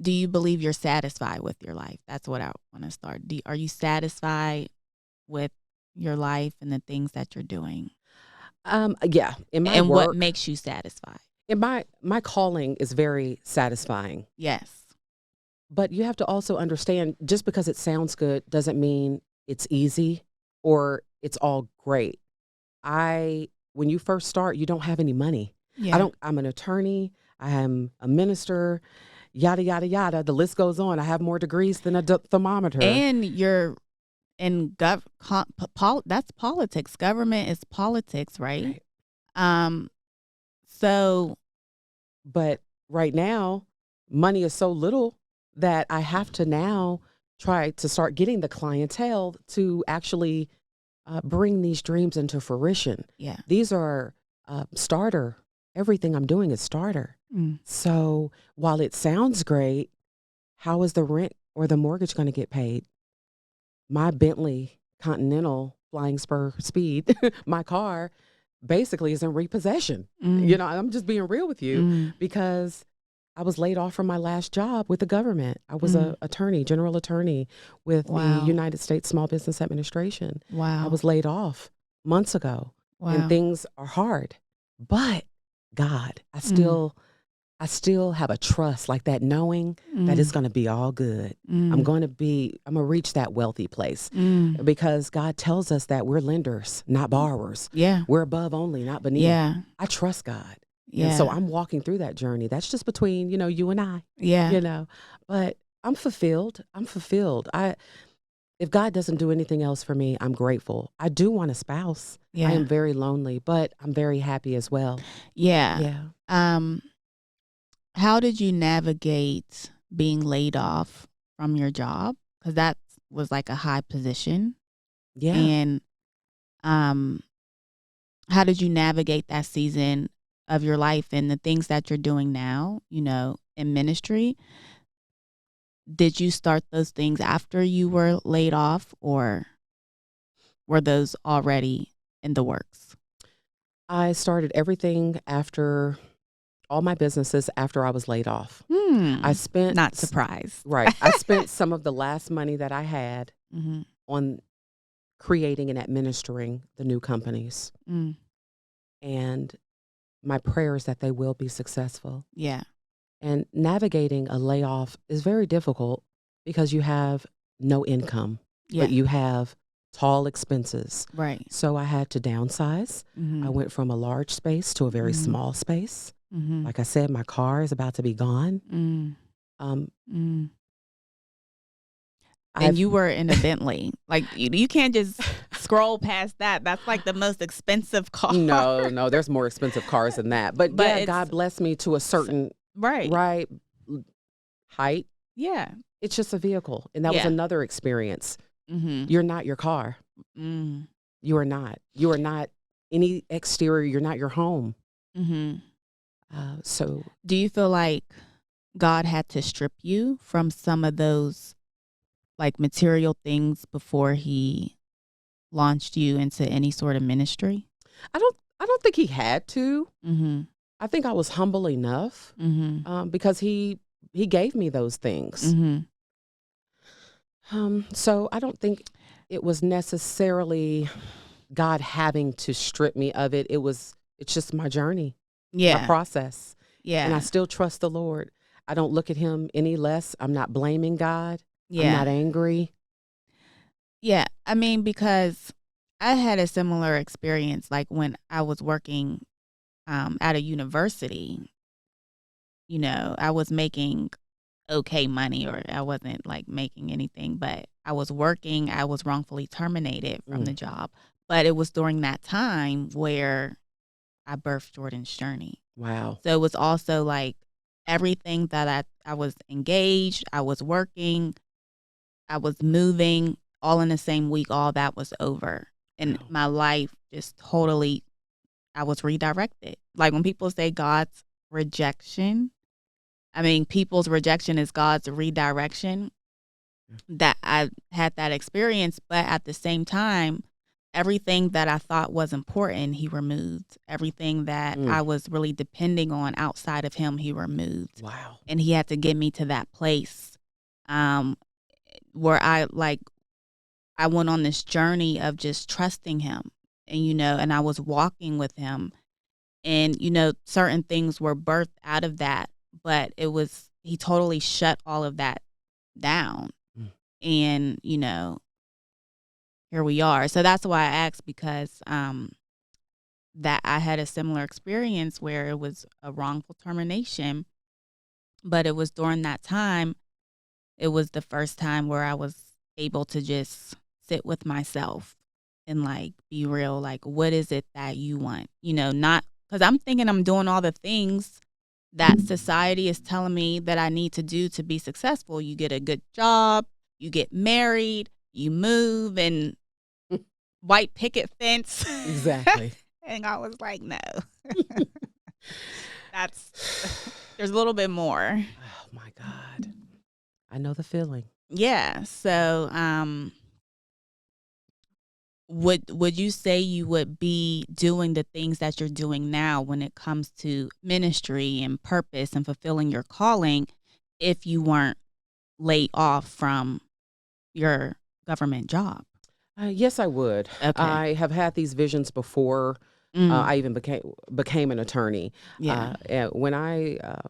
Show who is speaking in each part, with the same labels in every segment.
Speaker 1: do you believe you're satisfied with your life? That's what I want to start. Are you satisfied with your life and the things that you're doing?
Speaker 2: Yeah. In my
Speaker 1: And
Speaker 2: work,
Speaker 1: what makes you satisfied?
Speaker 2: in my calling is very satisfying.
Speaker 1: Yes.
Speaker 2: But you have to also understand, just because it sounds good doesn't mean it's easy or it's all great. When you first start, you don't have any money.
Speaker 1: Yeah.
Speaker 2: I'm an attorney. I am a minister, yada, yada, yada. The list goes on. I have more degrees than a thermometer.
Speaker 1: And you're in that's politics. Government is politics, right? So,
Speaker 2: but right now, money is so little that I have to now try to start getting the clientele to actually bring these dreams into fruition.
Speaker 1: yeah.
Speaker 2: These are starter. Everything I'm doing is starter. So while it sounds great, how is the rent or the mortgage going to get paid? My Bentley Continental Flying Spur Speed, my car, basically is in repossession. You know, I'm just being real with you because I was laid off from my last job with the government. I was a attorney, general attorney with the United States Small Business Administration.
Speaker 1: Wow.
Speaker 2: I was laid off months ago.
Speaker 1: Wow.
Speaker 2: And things are hard. But God, I still have a trust, like that, knowing that it's going to be all good. I'm going to reach that wealthy place because God tells us that we're lenders, not borrowers.
Speaker 1: Yeah.
Speaker 2: We're above only, not beneath.
Speaker 1: Yeah.
Speaker 2: I trust God.
Speaker 1: Yeah.
Speaker 2: And so I'm walking through that journey. That's just between, you and I.
Speaker 1: Yeah.
Speaker 2: But I'm fulfilled. If God doesn't do anything else for me, I'm grateful. I do want a spouse.
Speaker 1: Yeah.
Speaker 2: I am very lonely, but I'm very happy as well.
Speaker 1: Yeah. How did you navigate being laid off from your job? Because that was like a high position.
Speaker 2: Yeah.
Speaker 1: And how did you navigate that season of your life and the things that you're doing now, in ministry? Did you start those things after you were laid off, or were those already in the works?
Speaker 2: I started everything after all my businesses after I was laid off. I spent
Speaker 1: Not surprised.
Speaker 2: Right. I spent some of the last money that I had on creating and administering the new companies. And my prayer is that they will be successful.
Speaker 1: Yeah.
Speaker 2: And navigating a layoff is very difficult because you have no income, but you have tall expenses.
Speaker 1: Right.
Speaker 2: So I had to downsize. I went from a large space to a very small space. Like I said, my car is about to be gone.
Speaker 1: And you were in a Bentley. Like, you can't just scroll past that. That's like the most expensive car.
Speaker 2: No, there's more expensive cars than that. But yeah, God blessed me to a certain right height.
Speaker 1: Yeah.
Speaker 2: It's just a vehicle. And that was another experience. You're not your car. You are not. You are not any exterior. You're not your home. So
Speaker 1: do you feel like God had to strip you from some of those like material things before he launched you into any sort of ministry?
Speaker 2: I don't think he had to. I think I was humble enough because he gave me those things. So I don't think it was necessarily God having to strip me of it. It's just my journey, my process.
Speaker 1: Yeah.
Speaker 2: And I still trust the Lord. I don't look at him any less. I'm not blaming God.
Speaker 1: Yeah.
Speaker 2: I'm not angry.
Speaker 1: Yeah. I mean, because I had a similar experience, like when I was working at a university. I was making okay money, or I wasn't like making anything, but I was working. I was wrongfully terminated from the job. But it was during that time where I birthed Jordan's journey.
Speaker 2: Wow.
Speaker 1: So it was also like everything that I was engaged, I was working, I was moving, all in the same week, all that was over. And my life just totally, I was redirected. Like when people say God's rejection, I mean, people's rejection is God's redirection. That I had that experience, but at the same time, everything that I thought was important, he removed. Everything that I was really depending on outside of him, he removed.
Speaker 2: Wow.
Speaker 1: And he had to get me to that place where I went on this journey of just trusting him. And, and I was walking with him. And, certain things were birthed out of that. But he totally shut all of that down. And, here we are. So that's why I asked, because that I had a similar experience where it was a wrongful termination, but it was during that time, it was the first time where I was able to just sit with myself and be real, what is it that you want? Not because I'm thinking I'm doing all the things that society is telling me that I need to do to be successful. You get a good job, you get married, you move, and white picket fence.
Speaker 2: Exactly.
Speaker 1: And I was like, no. There's a little bit more.
Speaker 2: Oh my God. I know the feeling.
Speaker 1: Yeah. So would you say you would be doing the things that you're doing now when it comes to ministry and purpose and fulfilling your calling if you weren't laid off from your government job?
Speaker 2: Yes, I would.
Speaker 1: Okay.
Speaker 2: I have had these visions before. I even became an attorney.
Speaker 1: Yeah.
Speaker 2: And when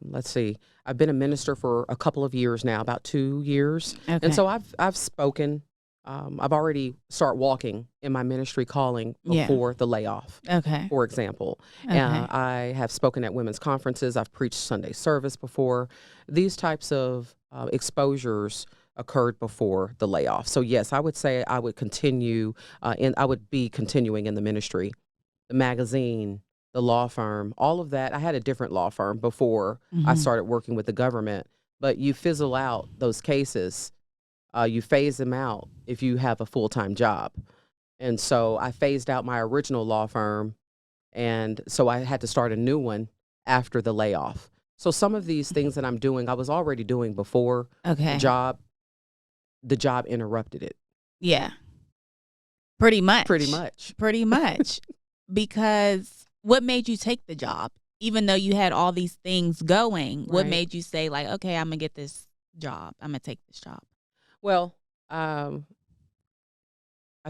Speaker 2: let's see, I've been a minister for a couple of years now, about 2 years.
Speaker 1: Okay.
Speaker 2: And so I've spoken. I've already started walking in my ministry calling before the layoff.
Speaker 1: Okay.
Speaker 2: For example,
Speaker 1: Okay.
Speaker 2: I have spoken at women's conferences. I've preached Sunday service before. These types of exposures occurred before the layoff. So yes, I would say I would continue, and I would be continuing in the ministry, the magazine, the law firm, all of that. I had a different law firm before I started working with the government, but you fizzle out those cases. You phase them out if you have a full-time job. And so I phased out my original law firm, and so I had to start a new one after the layoff. So some of these things that I'm doing, I was already doing before the job. The job interrupted it.
Speaker 1: Yeah. Pretty much. Because what made you take the job? Even though you had all these things going, what made you say okay, I'm going to get this job. I'm going to take this job.
Speaker 2: Well, I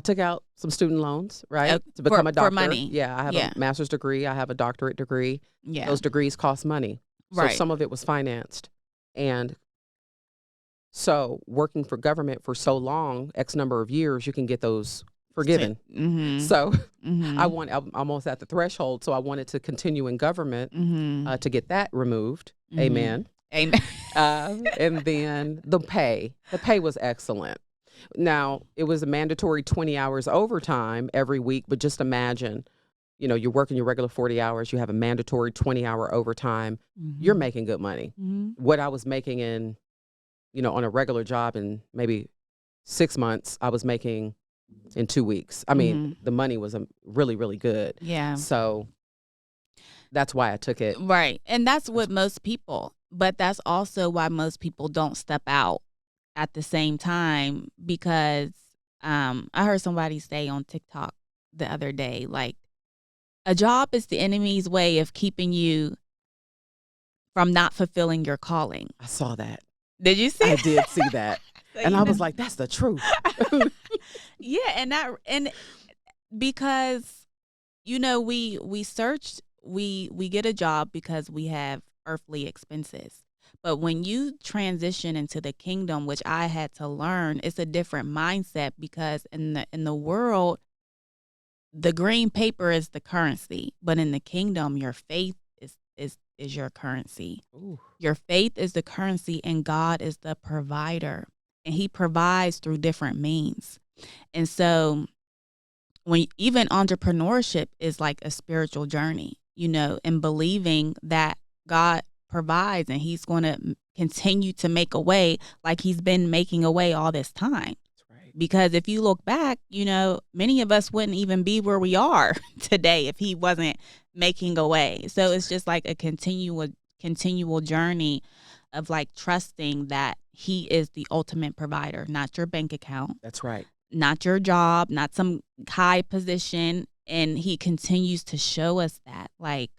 Speaker 2: took out some student loans, right? To become a doctor.
Speaker 1: For money.
Speaker 2: Yeah, I have a master's degree. I have a doctorate degree.
Speaker 1: Yeah.
Speaker 2: Those degrees cost money. So some of it was financed. And so working for government for so long, X number of years, you can get those forgiven. So I'm almost at the threshold. So I wanted to continue in government to get that removed. Amen.
Speaker 1: Amen.
Speaker 2: And then the pay was excellent. Now, it was a mandatory 20 hours overtime every week, but just imagine, you're working your regular 40 hours, you have a mandatory 20-hour overtime, you're making good money. What I was making in, on a regular job in maybe 6 months, I was making in 2 weeks. I mean, the money was really, really good.
Speaker 1: Yeah.
Speaker 2: So that's why I took it.
Speaker 1: Right. And that's what most people, but that's also why most people don't step out at the same time, because I heard somebody say on TikTok the other day, a job is the enemy's way of keeping you from not fulfilling your calling.
Speaker 2: I saw that.
Speaker 1: Did you see?
Speaker 2: I did see that. So, and I was like, that's the truth.
Speaker 1: Yeah. And because, we searched, we get a job because we have earthly expenses. But when you transition into the kingdom, which I had to learn, it's a different mindset, because in the world, the green paper is the currency, but in the kingdom, your faith is your currency. Ooh. Your faith is the currency, and God is the provider, and He provides through different means. And so, even entrepreneurship is like a spiritual journey, and believing that God provides and He's going to continue to make a way, like He's been making a way all this time. That's right. Because if you look back, many of us wouldn't even be where we are today if He wasn't making a way. So it's just like a continual journey of trusting that He is the ultimate provider, not your bank account.
Speaker 2: That's right.
Speaker 1: not your job, not some high position. And he continues to show us that, like,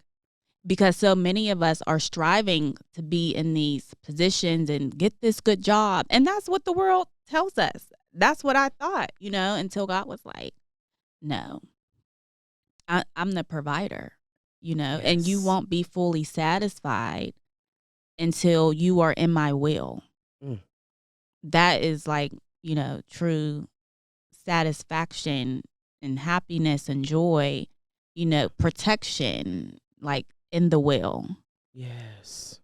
Speaker 1: because so many of us are striving to be in these positions and get this good job. And that's what the world tells us. That's what I thought, until God was like, no, I'm the provider, and you
Speaker 2: Yes.
Speaker 1: won't be fully satisfied until you are in my will.
Speaker 2: Mm.
Speaker 1: That is like, true satisfaction and happiness and joy, protection, like in the will.
Speaker 2: Yes.